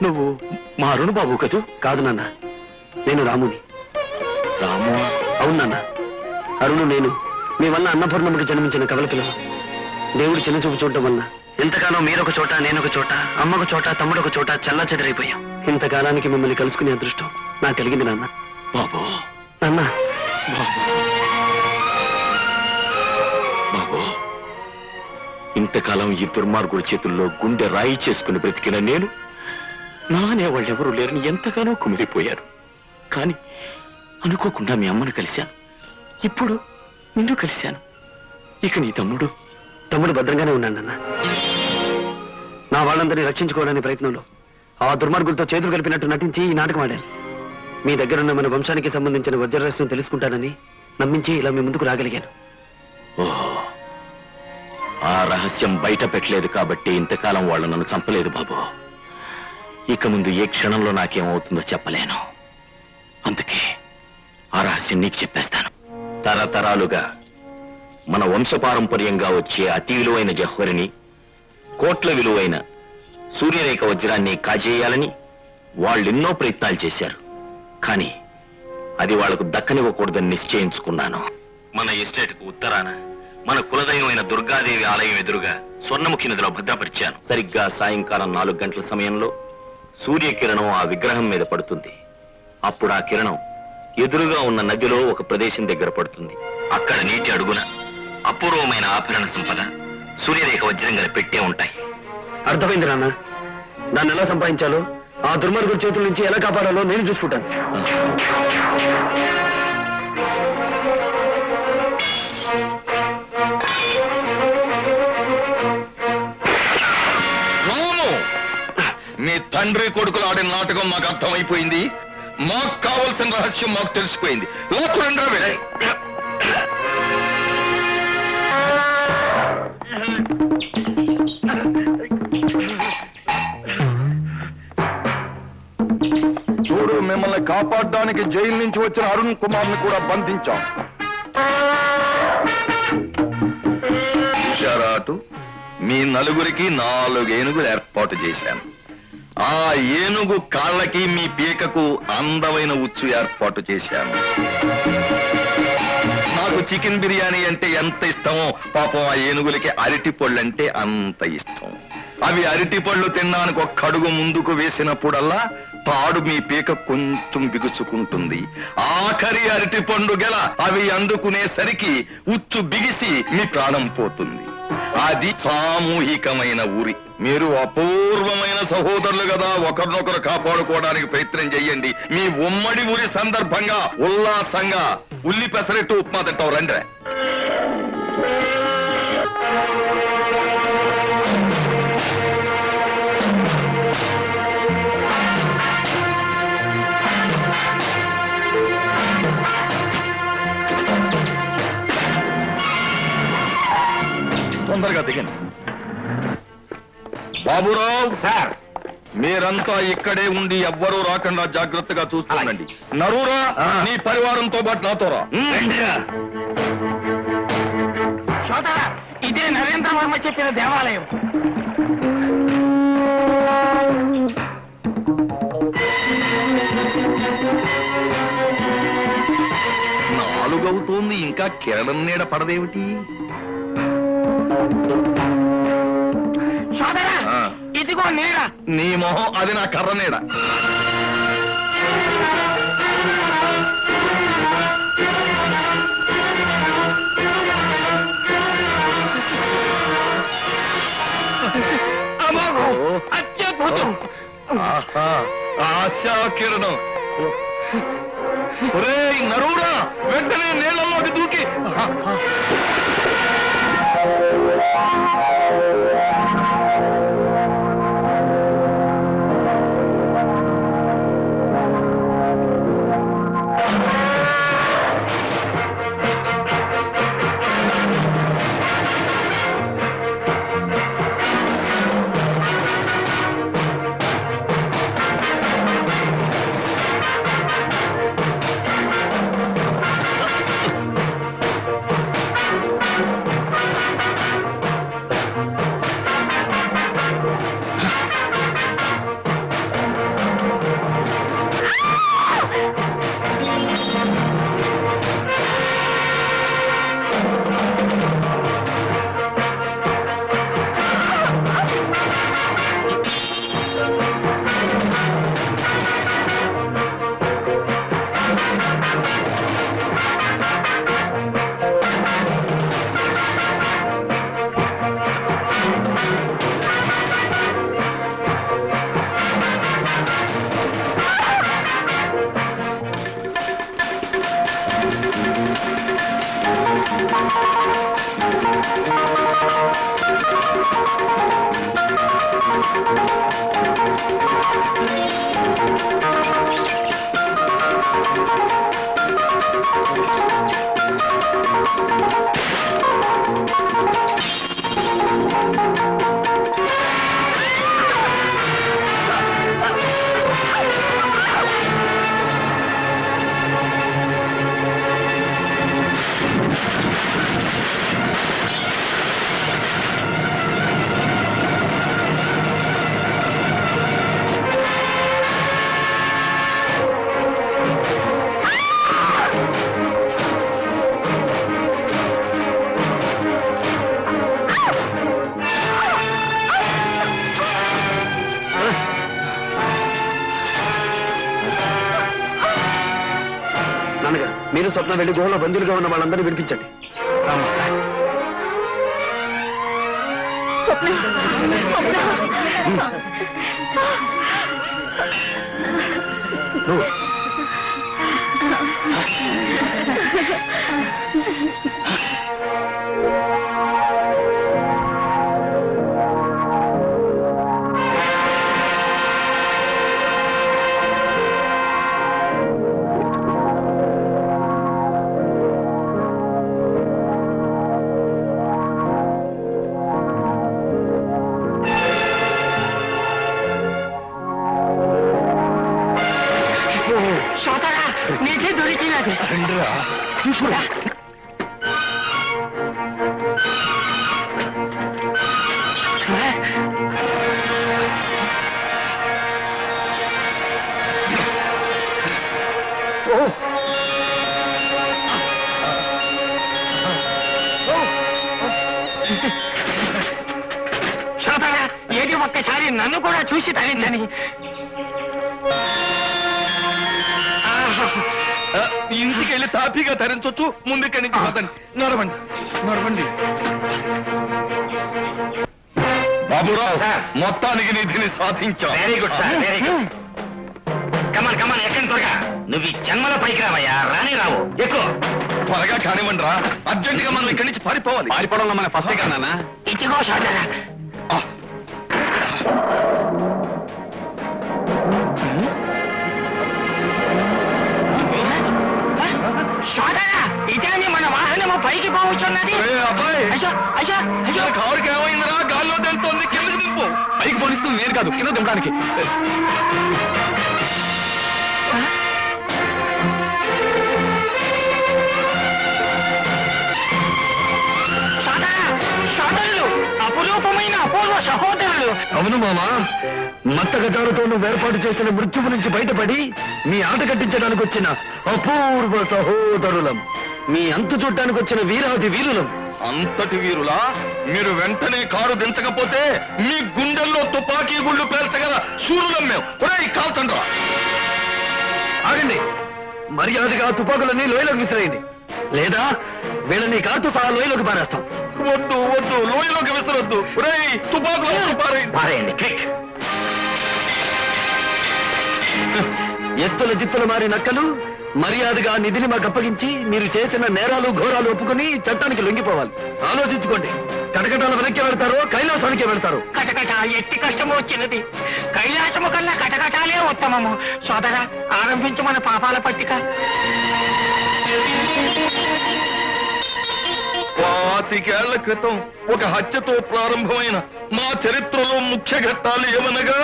నువ్వు మా అరుణ్ బాబు కదూ? కాదు నాన్న, నేను రాముని. రాము? అవును నాన్న, అరుణు నేను మీ వల్ల అన్నపూర్ణమ్మకి జన్మించిన కవల పిల్లలు. దేవుడు చిన్న చూపు చూడటం వల్ల ఎంతకాలం మీరొక చోట, నేనొక చోట, అమ్మొక చోట, తమ్ముడొక చోట చల్లా చెదరైపోయాం. ఇంతకాలానికి మిమ్మల్ని కలుసుకునే అదృష్టం నాకు కలిగింది నాన్న. బాబు, నాన్న, బాబు, ఇంతకాలం ఈ దుర్మార్గుడి చేతుల్లో గుండె రాయి చేసుకుని బ్రతికిన నేను నా అనేవాళ్ళెవరూ లేరని ఎంతగానో కుమిలిపోయారు. కానీ అనుకోకుండా మీ అమ్మను కలిశాను, ఇప్పుడు నిన్ను కలిశాను. ఇక నీ తమ్ముడు భద్రంగానే ఉన్నాడు నాన్న. నా వాళ్ళందరినీ రక్షించుకోవడానికి ప్రయత్నంలో ఆ దుర్మార్గులతో చేతులు కలిపినట్టు నటించి ఈ నాటకం ఆడాను. మీ దగ్గరున్న మన వంశానికి సంబంధించిన వజ్ర రహస్యం తెలుసుకుంటానని నమ్మించి ఇలా మీ ముందుకు రాగలిగాను. ఓహో, ఆ రహస్యం బయట పెట్టలేదు కాబట్టి ఇంతకాలం వాళ్ళు నన్ను చంపలేదు బాబు. ఇక ముందు ఏ క్షణంలో నాకేమవుతుందో చెప్పలేను. అందుకే ఆ రహస్యం నీకు చెప్పేస్తాను. తరతరాలుగా మన వంశపారంపర్యంగా వచ్చే అతి విలువైన జహ్వరిని, కోట్ల విలువైన సూర్యరేఖ వజ్రాన్ని కాజేయాలని వాళ్ళెన్నో ప్రయత్నాలు చేశారు. కానీ అది వాళ్లకు దక్కనివ్వకూడదని నిశ్చయించుకున్నాను. మన ఎస్టేట్కు ఉత్తరాన మన కులదైవమైన దుర్గాదేవి ఆలయం ఎదురుగా స్వర్ణముఖి నదిలో భద్రపరిచాను. సరిగ్గా సాయంకాలం 4 గంటల సమయంలో సూర్యకిరణం ఆ విగ్రహం మీద పడుతుంది. అప్పుడు ఆ కిరణం ఎదురుగా ఉన్న నదిలో ఒక ప్రదేశం దగ్గర పడుతుంది. అక్కడ నీటి అడుగున అపూర్వమైన ఆభరణ సంపద, సూర్యరేఖ వజ్రం గల పెట్టే ఉంటాయి. అర్థమైంది నాన్న. దాన్ని ఎలా సంపాదించాలో, ఆ దుర్మార్గుడి చేతుల నుంచి ఎలా కాపాడాలో నేను చూసుకుంటాను. మీ తండ్రి కొడుకులు ఆడిన నాటకం మాకు అర్థమైపోయింది. మాకు కావలసిన రహస్యం మాకు తెలిసిపోయింది. లోపల చూడు, మిమ్మల్ని కాపాడడానికి జైలు నుంచి వచ్చిన అరుణ్ కుమార్ ని కూడా బంధించాం. చూశారాటు, మీ నలుగురికి 4 ఏనుగులు ఏర్పాటు చేశాను. ఆ ఏనుగు కాళ్ళకి మీ పీకకు అందమైన ఉచ్చు ఏర్పాటు చేశాను. నాకు చికెన్ బిర్యానీ అంటే ఎంత ఇష్టమో పాపం ఆ ఏనుగులకి అరటి పళ్ళు అంటే అంత ఇష్టం. అవి అరటి పళ్ళు తినడానికి ఒక్క అడుగు ముందుకు వేసినప్పుడల్లా తాడు మీ పీక కొంచెం బిగుచుకుంటుంది. ఆఖరి అరటి పండు గెల అవి అందుకునేసరికి ఉచ్చు బిగిసి మీ ప్రాణం పోతుంది. అది సామూహికమైన ఊరి. మీరు అపూర్వమైన సహోదరులు కదా, ఒకరినొకరు కాపాడుకోవడానికి ప్రయత్నం చెయ్యండి. మీ ఉమ్మడి ఊరి సందర్భంగా ఉల్లాసంగా ఉల్లి పెసరెట్టు ఉప్మా తింటావు రండి. తొందరగా దిగండి. బాబురావు సార్, మీరంతా ఇక్కడే ఉండి ఎవ్వరూ రాకుండా జాగ్రత్తగా చూస్తుండండి. నరూరా, నీ పరివారంతో పాటు నాతో రా. ఇదే నరేంద్ర వర్మ చెప్పిన దేవాలయం. నాలుగవుతోంది, ఇంకా కిరణం నీడ పడదేమిటి? ఇదిగో నీడ. నీ మొహం, అది నా కర్ర నీడ. అత్యద్భుతం. ఆశా కిరణం. ఒరేయ్ నరూరా, వెంటనే నీళ్ళలోకి దూకి. నాన్నగారు, మీరు స్వప్న వెళ్లి గుహలో బందీలుగా ఉన్న వాళ్ళందరినీ విడిపించండి. స్వప్న నువ్వు సోదరా నిధి దొరికినది. తీసుకురా. సోదరా ఏది ఒక్కసారి నన్ను కూడా చూసి తరించని. ఇంటికి వెళ్ళి తాపీగా ధరించొచ్చు. ముందుక్కడి నుంచి పదండి. నడవండి నడవండి. బాబురావు, మొత్తానికి నిధిని సాధించాం. Very good sir, very good. Come on come on, ఎక్కడి త్వరగా. నువ్వు ఈ జన్మలో పైకి రావయ్యా, రాని రావు. ఎక్కువ త్వరగా కానివ్వండి రా. అర్జెంట్ గా మనం ఇక్కడి నుంచి పారిపోవాలి. పారిపోవడంలో మన ఫస్ట్ కన్నా ఇదిగో సోదరా. సోదరా ఇదేని మన వాహనము పైకి పోవచ్చున్నది. అబ్బాయి, అయ్యో అయ్యో అయ్యో. కారుకి ఏమైందిరా? గాల్లో తెలుతోంది. కిందకి దింపు. పైకి పోనిస్తుంది నేను కాదు, కింద దింపడానికి. సోదరా సోదరులు, అపురూపమైన అపూర్వ సహోదరులు. అవును మామా, మత్త గజాలతో నువ్వు ఏర్పాటు చేసిన మృత్యువు నుంచి బయటపడి మీ ఆట కట్టించడానికి వచ్చిన అపూర్వ సహోదరులం. మీ అంతు చూడటానికి వచ్చిన వీరాది వీరులం. అంతటి వీరులా? మీరు వెంటనే కారు దించకపోతే మీ గుండెల్లో తుపాకీ గుళ్ళు పేల్చగల శూరులం మేము. ఒరేయ్, కాల్తండ్రా. ఆగండి, మర్యాదగా తుపాకులన్నీ లోయలోకి విసిరేయండి, లేదా వీళ్ళని కారుతో సహా లోయలోకి పారేస్తాం. వద్దు వద్దు, లోయలోకి విసరొద్దు. ఒరేయ్, తుపాకులు పారేయండి, క్విక్. ఎత్తుల జిత్తులు మారి నక్కలు మర్యాదగా నిధిని మాకు అప్పగించి మీరు చేసిన నేరాలు ఘోరాలు ఒప్పుకుని చట్టానికి లొంగిపోవాలి. ఆలోచించుకోండి, కటకటాల వెనక్కి వెళ్తారో కైలాసానికి వెళ్తారో. కటకట ఎట్టి కష్టము వచ్చినది. కైలాసము కన్నా కటకటాలే ఉత్తమము. సోదరా, ఆరంభించు మన పాపాల పట్టిక. 25 ఏళ్ల క్రితం ఒక హత్యతో ప్రారంభమైన మా చరిత్రలో ముఖ్య ఘట్టాలు ఏమనగా,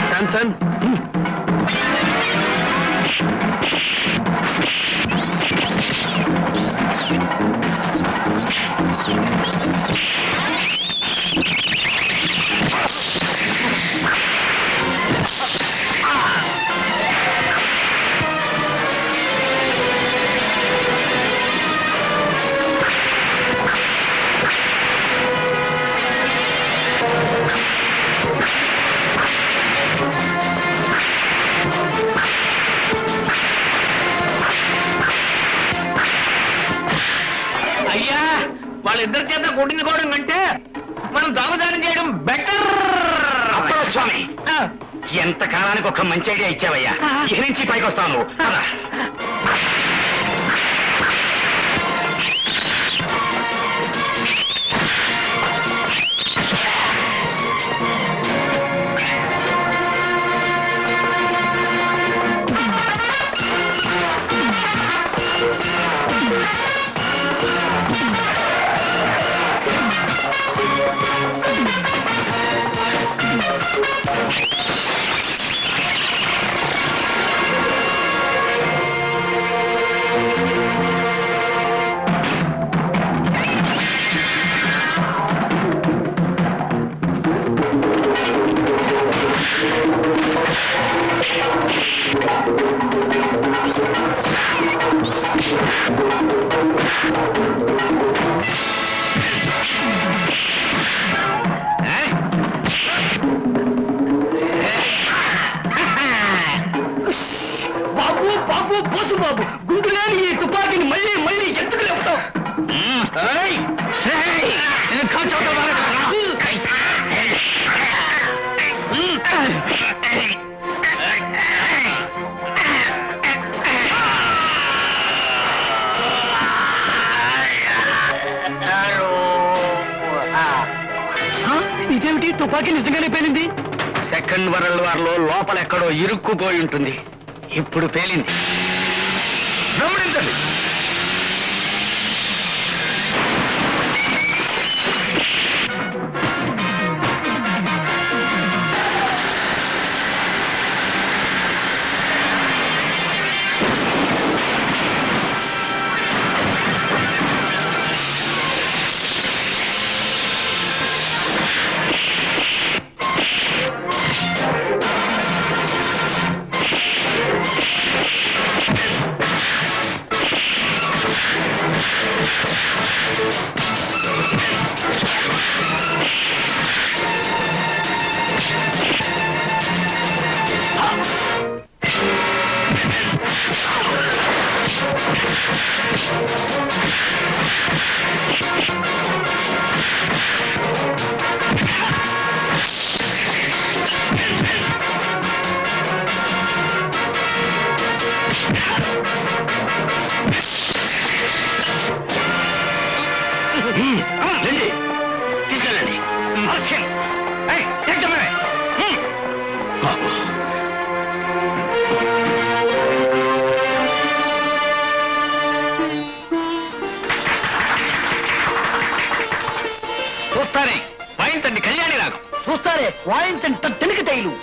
శాంసన్, అయ్యా, వాళ్ళిద్దరి చేత కొట్టించుకోవడం కంటే మనం దొంగదానం చేయడం బెటర్. స్వామి, ఎంత కాలానికి ఒక మంచి ఐడియా ఇచ్చావయ్యా. ఇక నుంచి పైకి వస్తాను. బాబు బాబు పోసు బాబు, గుండులేని ఈ తుపాకీని మళ్ళీ మళ్ళీ ఎందుకు లేపుతావు? ఇదేమిటి, తుపాకీ నిజంగానే పేలింది? సెకండ్ వరల్డ్ వార్ లో లోపల ఎక్కడో ఇరుక్కుపోయి ఉంటుంది. ఇప్పుడు పేలింది. గమనించండి. తీసుకెళ్ళండి. చూస్తారే వాయించండి కళ్యాణి రాగం, చూస్తారే వాయించండి తెనికి తైలు.